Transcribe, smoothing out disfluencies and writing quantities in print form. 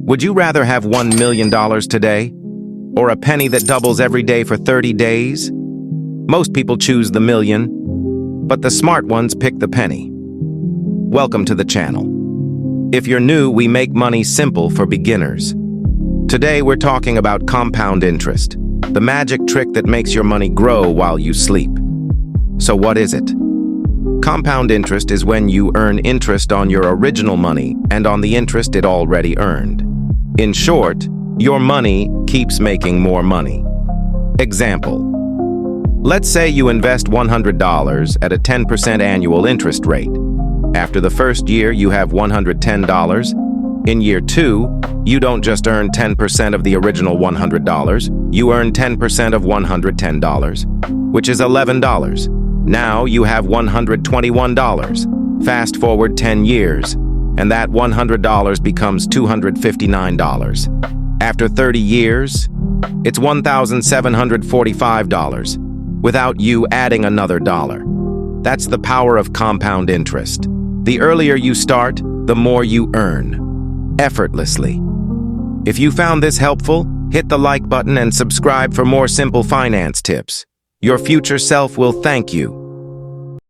Would you rather have $1 million today? Or a penny that doubles every day for 30 days? Most people choose the million, but the smart ones pick the penny. Welcome to the channel. If you're new, we make money simple for beginners. Today we're talking about compound interest, the magic trick that makes your money grow while you sleep. So what is it? Compound interest is when you earn interest on your original money and on the interest it already earned. In short, your money keeps making more money. Example: let's say you invest $100 at a 10% annual interest rate. After the first year, you have $110. In year 2, you don't just earn 10% of the original $100, you earn 10% of $110, which is $11. Now you have $121. Fast forward 10 years, and that $100 becomes $259. After 30 years, it's $1,745, without you adding another dollar. That's the power of compound interest. The earlier you start, the more you earn, effortlessly. If you found this helpful, hit the like button and subscribe for more simple finance tips. Your future self will thank you.